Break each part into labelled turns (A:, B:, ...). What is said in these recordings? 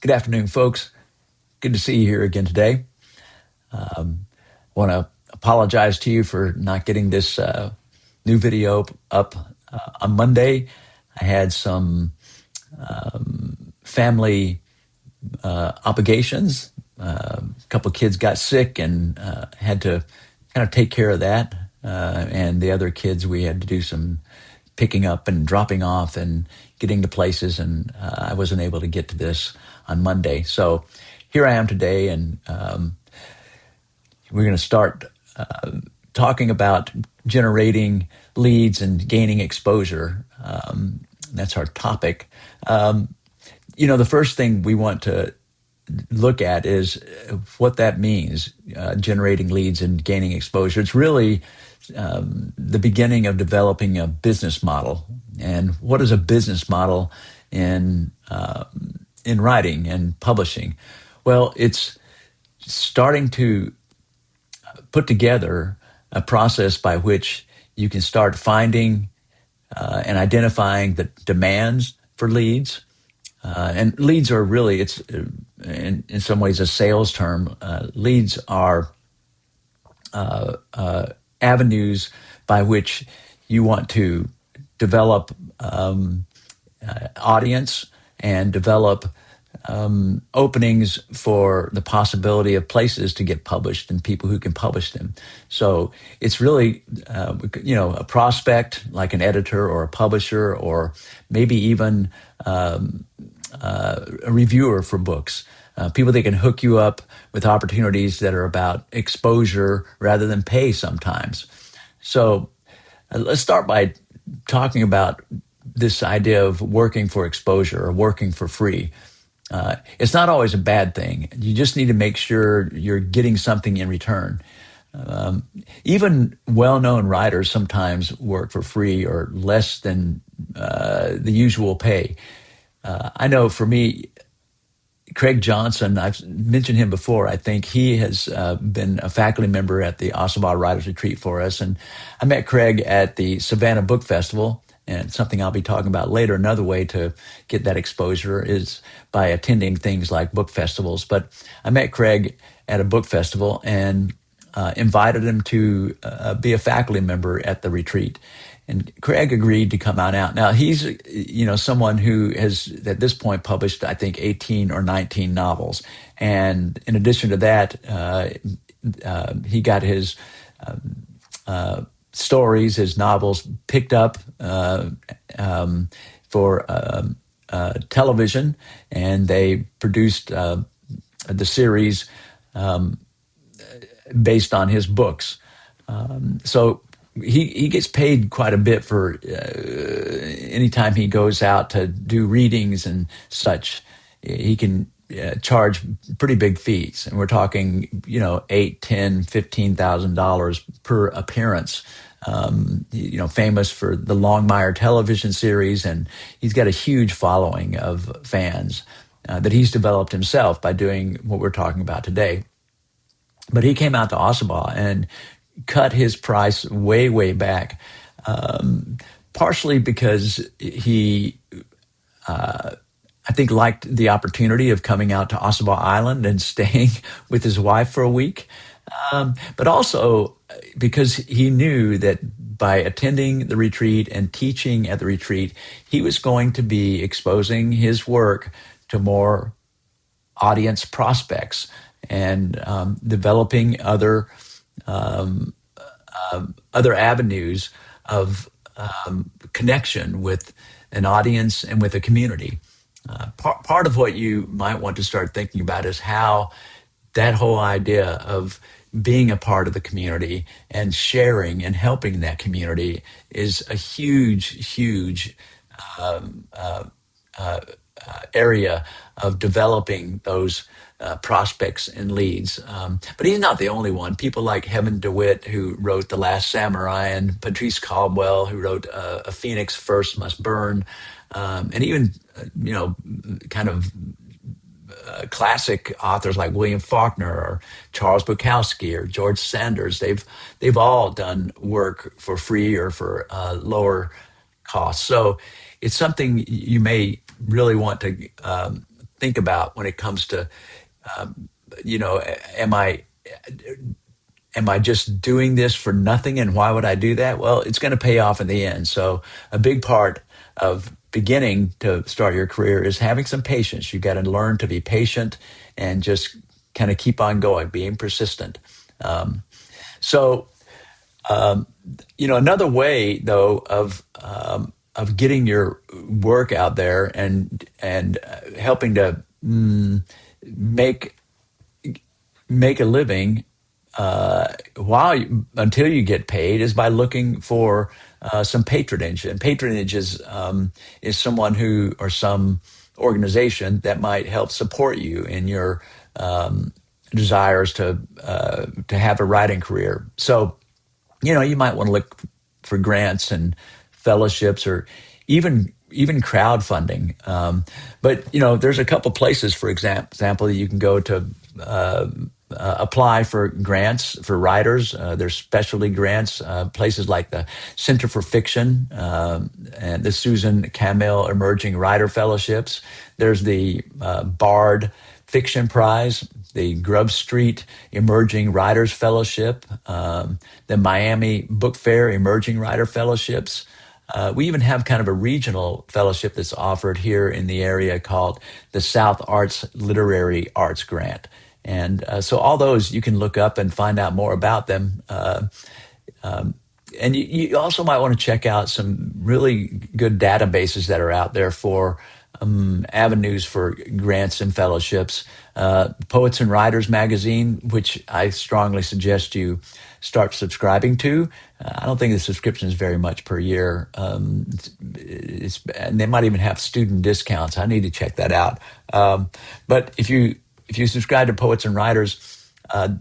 A: Good afternoon, folks. Good to see you here again today. Want to apologize to you for not getting this new video up on Monday. I had some family obligations. A couple of kids got sick and had to kind of take care of that. And the other kids, we had to do some picking up and dropping off and getting to places. And I wasn't able to get to this on Monday. So here I am today, and we're going to start talking about generating leads and gaining exposure. That's our topic. The first thing we want to look at is what that means, generating leads and gaining exposure. It's really the beginning of developing a business model. And what is a business model in writing and publishing? Well, it's starting to put together a process by which you can start finding and identifying the demands for leads. And leads are really, it's in some ways a sales term. Leads are avenues by which you want to develop audience and develop openings for the possibility of places to get published and people who can publish them. So it's really, a prospect like an editor or a publisher, or maybe even a reviewer for books. People that can hook you up with opportunities that are about exposure rather than pay sometimes. So let's start by talking about this idea of working for exposure or working for free. It's not always a bad thing. You just need to make sure you're getting something in return. Even well-known writers sometimes work for free or less than the usual pay. I know for me, Craig Johnson, I've mentioned him before. I think he has been a faculty member at the Ossabaw Writers Retreat for us. And I met Craig at the Savannah Book Festival, and something I'll be talking about later. Another way to get that exposure is by attending things like book festivals. But I met Craig at a book festival and invited him to be a faculty member at the retreat. And Craig agreed to come on out. Now, he's, someone who has, at this point, published, I think, 18 or 19 novels. And in addition to that, he got his stories, his novels picked up for television, and they produced the series based on his books. So he gets paid quite a bit for anytime he goes out to do readings and such. He can charge pretty big fees, and we're talking, $8, $10, $15,000 per appearance. Famous for the Longmire television series, and he's got a huge following of fans that he's developed himself by doing what we're talking about today. But he came out to Ossabaw and cut his price way, way back, partially because he, I think, liked the opportunity of coming out to Ossabaw Island and staying with his wife for a week, but also because he knew that by attending the retreat and teaching at the retreat, he was going to be exposing his work to more audience prospects and developing other avenues of connection with an audience and with a community. Part of what you might want to start thinking about is how that whole idea of being a part of the community and sharing and helping that community is a huge, huge area of developing those prospects and leads. But he's not the only one. People like Heaven DeWitt, who wrote The Last Samurai, and Patrice Caldwell, who wrote A Phoenix First Must Burn, and even, kind of classic authors like William Faulkner or Charles Bukowski or George Sanders. They've all done work for free or for lower costs. So it's something you may really want to think about when it comes to, you know, am I just doing this for nothing, and why would I do that? Well, it's going to pay off in the end. So a big part of beginning to start your career is having some patience. You got to learn to be patient and just kind of keep on going, being persistent. Um, so another way though of getting your work out there and helping to make make a living until you get paid is by looking for some patronage. And patronage is someone who or some organization that might help support you in your desires to have a writing career. So you might want to look for grants and fellowships or even crowdfunding. But there's a couple places, for example, that you can go to apply for grants for writers. There's specialty grants, places like the Center for Fiction and the Susan Cammell Emerging Writer Fellowships. There's the Bard Fiction Prize, the Grub Street Emerging Writers Fellowship, the Miami Book Fair Emerging Writer Fellowships. We even have kind of a regional fellowship that's offered here in the area called the South Arts Literary Arts Grant. And so all those you can look up and find out more about them. And you also might want to check out some really good databases that are out there for avenues for grants and fellowships. Poets and Writers magazine, which I strongly suggest you start subscribing to. I don't think the subscription is very much per year. And they might even have student discounts. I need to check that out. But if you subscribe to Poets and Writers,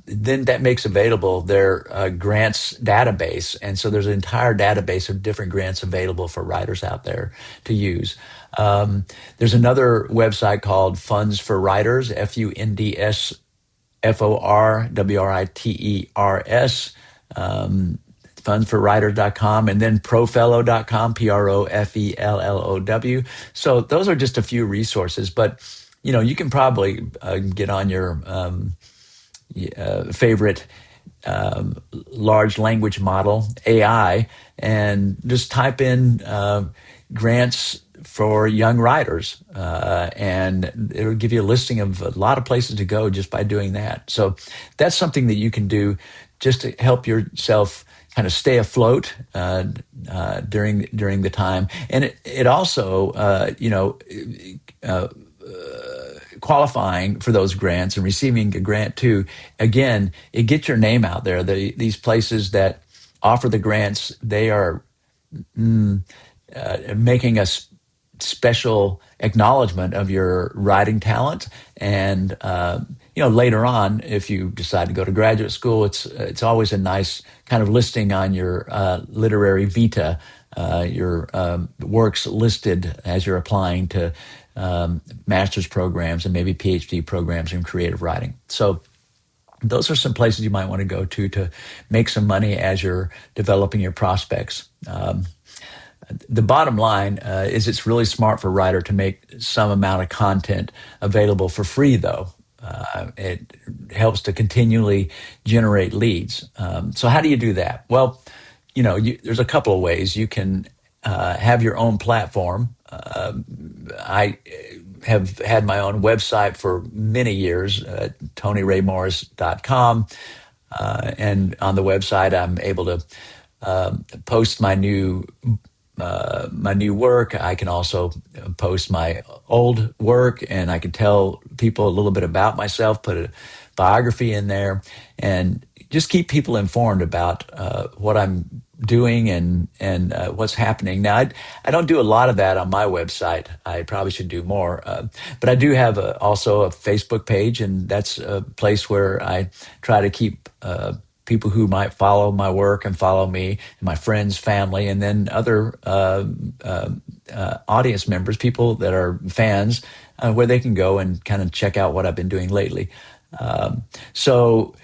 A: then that makes available their grants database. And so there's an entire database of different grants available for writers out there to use. There's another website called Funds for Writers, FUNDSFORWRITERS, fundsforwriters.com, and then profellow.com, PROFELLOW. So those are just a few resources, but you can probably get on your favorite large language model, AI, and just type in grants for young writers, and it'll give you a listing of a lot of places to go just by doing that. So that's something that you can do just to help yourself kind of stay afloat during the time. And it also, qualifying for those grants and receiving a grant too, again, it gets your name out there. These places that offer the grants, they are making a special acknowledgement of your writing talent. And later on, if you decide to go to graduate school, it's always a nice kind of listing on your literary vita, your works listed as you're applying to master's programs and maybe PhD programs in creative writing. So those are some places you might want to go to make some money as you're developing your prospects. The bottom line is it's really smart for a writer to make some amount of content available for free, though. It helps to continually generate leads. So how do you do that? Well, there's a couple of ways. You can have your own platform. I have had my own website for many years, TonyRayMorris.com. And on the website, I'm able to post my new work. I can also post my old work, and I can tell people a little bit about myself, put a biography in there, and just keep people informed about what I'm doing and what's happening. Now, I don't do a lot of that on my website. I probably should do more. But I do have also a Facebook page, and that's a place where I try to keep people who might follow my work and follow me, and my friends, family, and then other audience members, people that are fans, where they can go and kind of check out what I've been doing lately. So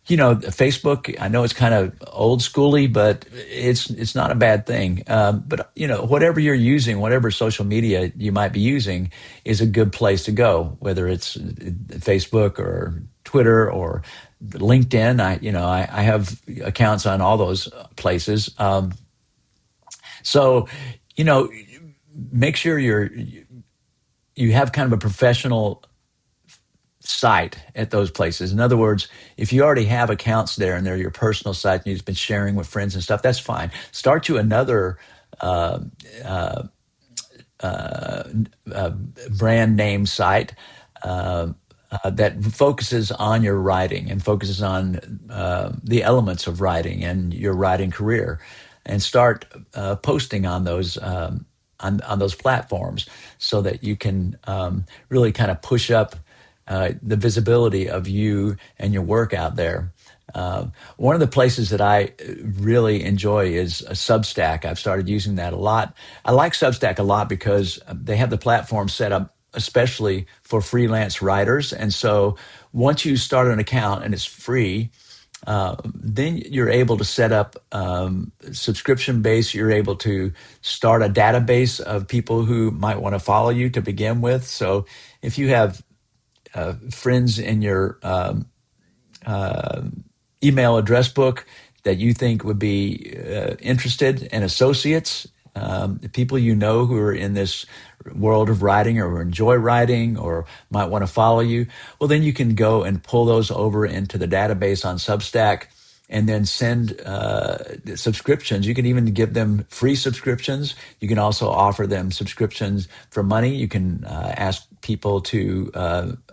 A: Facebook, I know it's kind of old schooly, but it's not a bad thing. But whatever you're using, whatever social media you might be using, is a good place to go. Whether it's Facebook or Twitter or LinkedIn, I have accounts on all those places. So, you know, make sure you have kind of a professional site at those places. In other words, if you already have accounts there and they're your personal site and you've been sharing with friends and stuff, that's fine. Start you another uh, uh, uh, uh, brand name site uh, that focuses on your writing and focuses on the elements of writing and your writing career, and start posting on those. On those platforms, so that you can really kind of push up the visibility of you and your work out there. One of the places that I really enjoy is a Substack. I've started using that a lot. I like Substack a lot because they have the platform set up especially for freelance writers. And so once you start an account and it's free, then you're able to set up subscription base. You're able to start a database of people who might want to follow you to begin with. So if you have friends in your uh, email address book that you think would be interested, and associates, people who are in this world of writing or enjoy writing or might want to follow you, well, then you can go and pull those over into the database on Substack and then send subscriptions. You can even give them free subscriptions. You can also offer them subscriptions for money. You can ask people to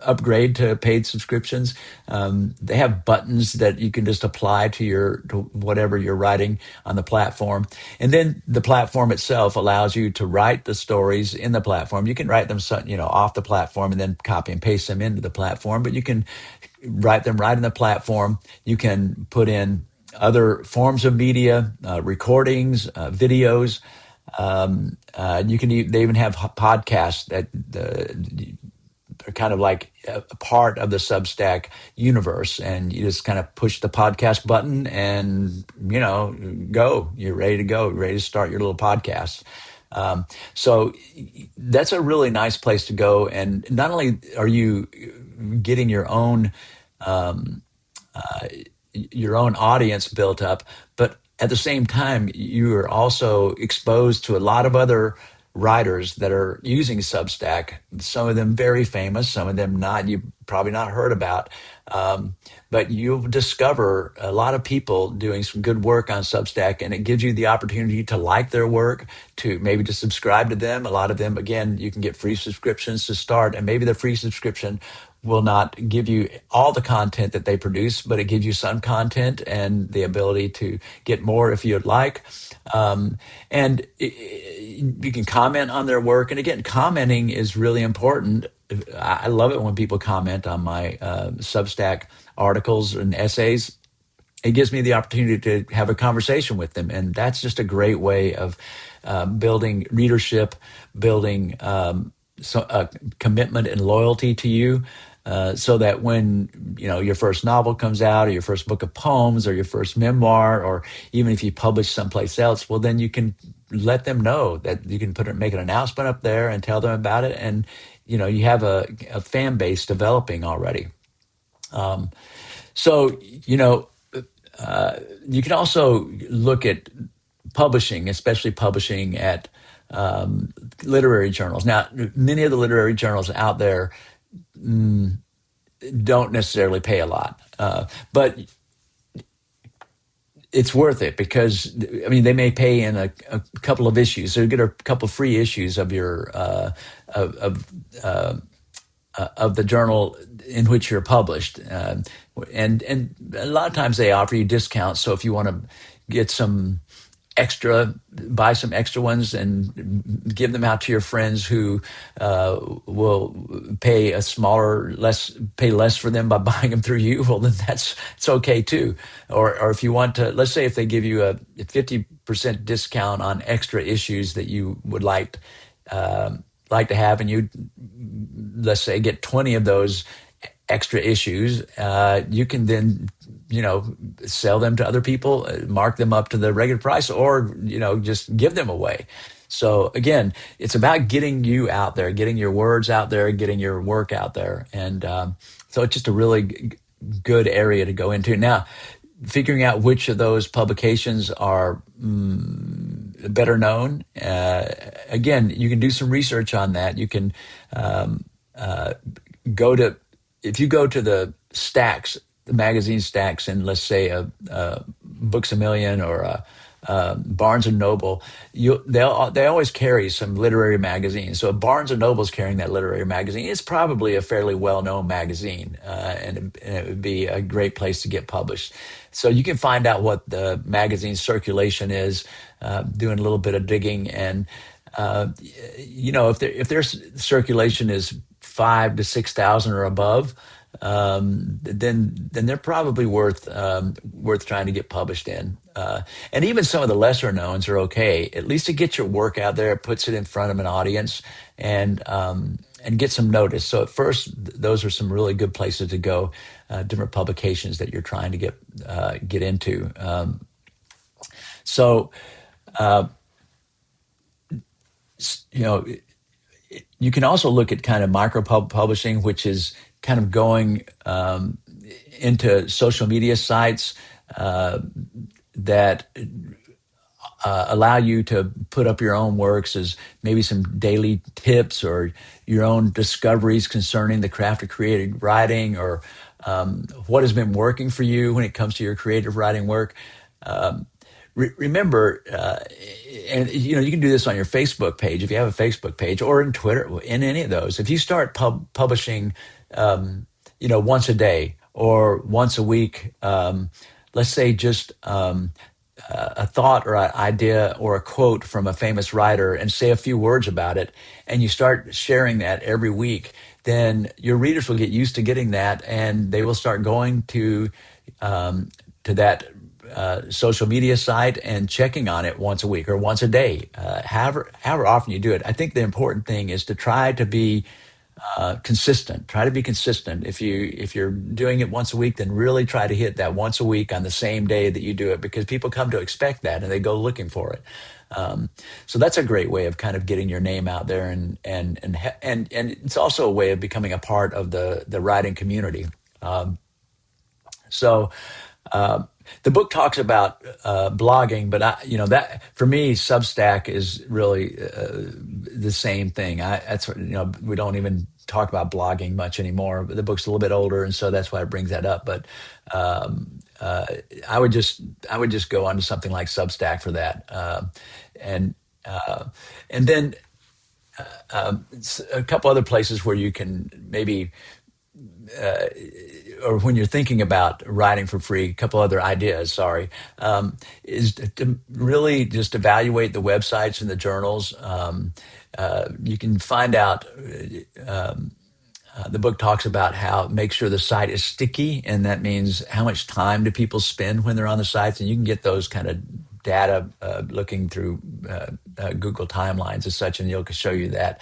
A: upgrade to paid subscriptions. They have buttons that you can just apply to whatever you're writing on the platform, and then the platform itself allows you to write the stories in the platform. You can write them, off the platform and then copy and paste them into the platform, but you can write them right in the platform. You can put in other forms of media, recordings, videos. They even have podcasts that are kind of like a part of the Substack universe, and you just kind of push the podcast button and you're ready to go, ready to start your little podcast. So that's a really nice place to go, and not only are you getting um, uh, your own audience built up, but at the same time, you are also exposed to a lot of other writers that are using Substack. Some of them very famous, some of them not. You probably not heard about, but you'll discover a lot of people doing some good work on Substack, and it gives you the opportunity to like their work, to maybe to subscribe to them. A lot of them, again, you can get free subscriptions to start, and maybe the free subscription will not give you all the content that they produce, but it gives you some content and the ability to get more if you'd like. And you can comment on their work. And again, commenting is really important. I love it when people comment on my Substack articles and essays. It gives me the opportunity to have a conversation with them. And that's just a great way of building readership, building commitment and loyalty to you. So that when your first novel comes out, or your first book of poems, or your first memoir, or even if you publish someplace else, well, then you can let them know that you can make an announcement up there and tell them about it, and you have a fan base developing already. Um, so you can also look at publishing, especially publishing at literary journals. Now, many of the literary journals out there don't necessarily pay a lot, but it's worth it because they may pay in a couple of issues. So you get a couple of free issues of your of the journal in which you're published, and a lot of times they offer you discounts. So if you want to get buy some extra ones and give them out to your friends who will pay less for them by buying them through you, well, then it's okay too. Or if you want to, let's say if they give you a 50% discount on extra issues that you would like to have, and you, let's say, get 20 of those extra issues, you can then sell them to other people, mark them up to the regular price, or just give them away. So again, it's about getting you out there, getting your words out there, getting your work out there, and so it's just a really good area to go into. Now, figuring out which of those publications are better known. Again, you can do some research on that. You can go to if you go to the stacks, the magazine stacks, and let's say a Books a Million or a Barnes and Noble, they always carry some literary magazines. So if Barnes and Noble's carrying that literary magazine, it's probably a fairly well-known magazine, and it would be a great place to get published. So you can find out what the magazine circulation is, doing a little bit of digging, and if their circulation is 5 to 6,000 or above, then they're probably worth trying to get published in. And even some of the lesser knowns are okay. At least it gets your work out there, it puts it in front of an audience, and get some notice. So at first, those are some really good places to go. Different publications that you're trying to get into. So. You can also look at kind of micro publishing, which is kind of going into social media sites that allow you to put up your own works as maybe some daily tips or your own discoveries concerning the craft of creative writing, or what has been working for you when it comes to your creative writing work. Remember, and you can do this on your Facebook page if you have a Facebook page, or in Twitter, in any of those. If you start publishing, once a day or once a week, let's say just a thought or an idea or a quote from a famous writer, and say a few words about it, and you start sharing that every week, then your readers will get used to getting that, and they will start going to that social media site and checking on it once a week or once a day, however often you do it. I think the important thing is to try to be consistent. Try to be consistent. If you're doing it once a week, then really try to hit that once a week on the same day that you do it, because people come to expect that and they go looking for it. So that's a great way of kind of getting your name out there, and it's also a way of becoming a part of the writing community. So. The book talks about blogging, but that for me, Substack is really the same thing. We don't even talk about blogging much anymore. But the book's a little bit older, and so that's why it brings that up. But I would just go onto something like Substack for that, and then a couple other places where you can maybe. Or when you're thinking about writing for free, a couple other ideas, is to really just evaluate the websites and the journals. You can find out, the book talks about how make sure the site is sticky, and that means how much time do people spend when they're on the sites, and you can get those kind of data looking through Google timelines and such, and it'll show you that.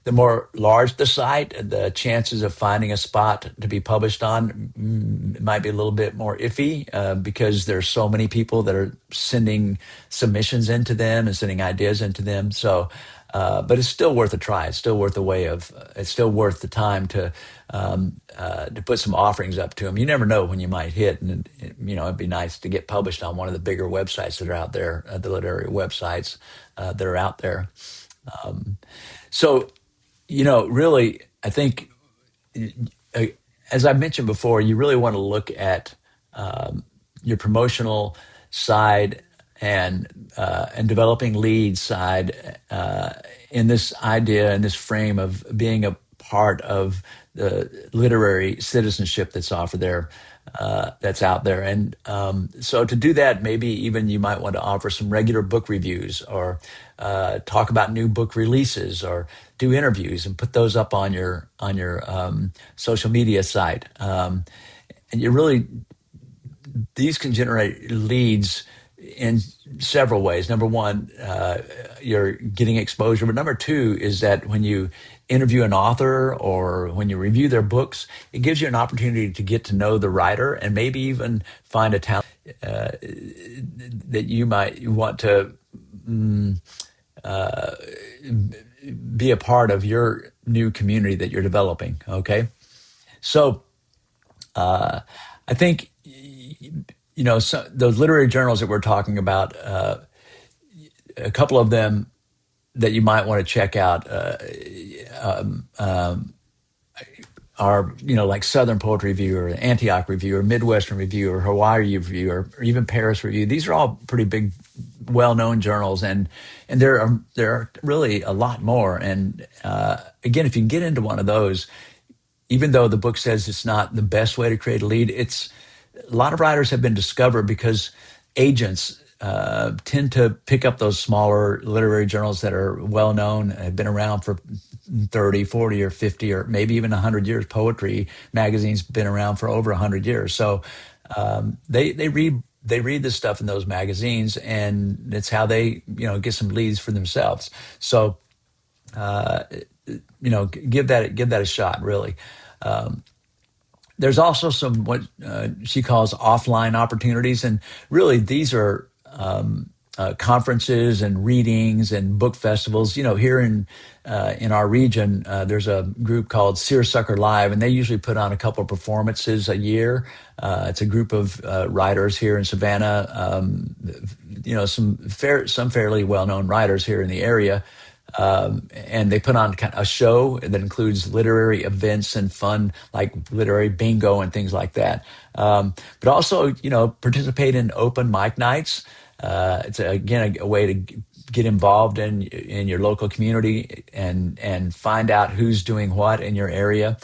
A: The more large the site, the chances of finding a spot to be published on might be a little bit more iffy, because there's so many people that are sending submissions into them and sending ideas into them. So, but it's still worth a try. It's still worth it's still worth the time to put some offerings up to them. You never know when you might hit, and it'd be nice to get published on one of the bigger websites that are out there, the literary websites that are out there. So, really, I think, as I mentioned before, you really want to look at your promotional side and developing leads side in this idea, in this frame of being a part of the literary citizenship that's offered there. That's out there. And so to do that, maybe even you might want to offer some regular book reviews, or talk about new book releases, or do interviews and put those up on your social media site. And these can generate leads in several ways. Number one, you're getting exposure, but number two is that when you interview an author or when you review their books, it gives you an opportunity to get to know the writer and maybe even find a talent uh, that you might want to mm, uh, be a part of your new community that you're developing. Okay, so uh, I think so those literary journals that we're talking about, a couple of them that you might want to check out are like Southern Poetry Review or Antioch Review or Midwestern Review or Hawaii Review or even Paris Review. These are all pretty big, well-known journals, and there are really a lot more. And again, if you can get into one of those, even though the book says it's not the best way to create a lead, it's a lot of writers have been discovered because agents tend to pick up those smaller literary journals that are well known, have been around for 30, 40, or 50, or maybe even 100 years. Poetry magazine's been around for over 100 years. So they read this stuff in those magazines, and it's how they get some leads for themselves. So uh, give that a shot, really. Um, there's also some what she calls offline opportunities, and really these are conferences and readings and book festivals. Here in our region, there's a group called Seersucker Live, and they usually put on a couple of performances a year. It's a group of writers here in Savannah. Some fairly well-known writers here in the area, and they put on kind of a show that includes literary events and fun like literary bingo and things like that. But also, participate in open mic nights. It's again a way to get involved in your local community and find out who's doing what in your area.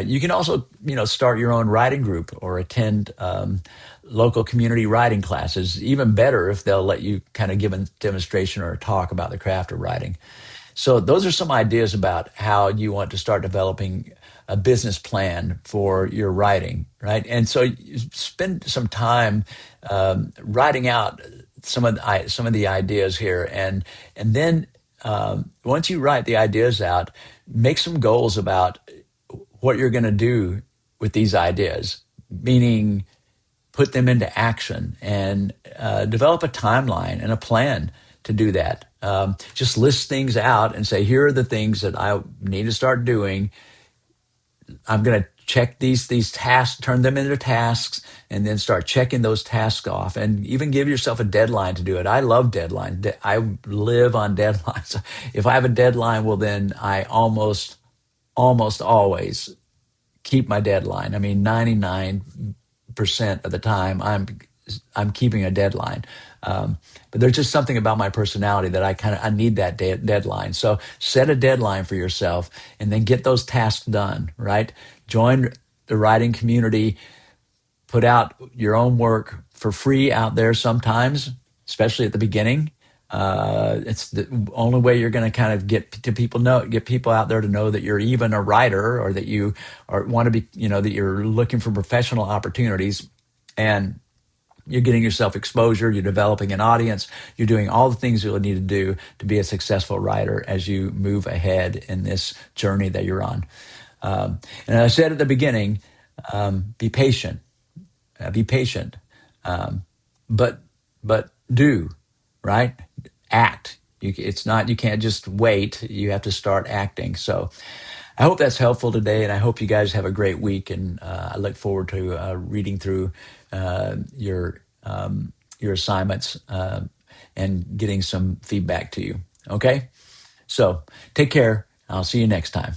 A: You can also start your own writing group or attend local community writing classes. Even better if they'll let you kind of give a demonstration or a talk about the craft of writing. So those are some ideas about how you want to start developing a business plan for your writing, right? And so you spend some time writing out some of the ideas here, and then once you write the ideas out, make some goals about what you're going to do with these ideas, meaning put them into action and develop a timeline and a plan to do that. Just list things out and say, here are the things that I need to start doing. I'm going to check these tasks, turn them into tasks, and then start checking those tasks off. And even give yourself a deadline to do it. I love deadlines. I live on deadlines. If I have a deadline, well, then I almost always keep my deadline. I mean, 99% of the time, I'm keeping a deadline. But there's just something about my personality that I need that deadline. So set a deadline for yourself, and then get those tasks done. Right? Join the writing community. Put out your own work for free out there sometimes, especially at the beginning. It's the only way you're going to kind of get people out there to know that you're even a writer, or that you want to be, that you're looking for professional opportunities, and you're getting yourself exposure. You're developing an audience. You're doing all the things you'll need to do to be a successful writer as you move ahead in this journey that you're on. And as I said at the beginning, be patient. Be patient, but do right. Act. It's not. You can't just wait. You have to start acting. So, I hope that's helpful today, and I hope you guys have a great week. And I look forward to reading through your assignments and getting some feedback to you. Okay, so take care. I'll see you next time.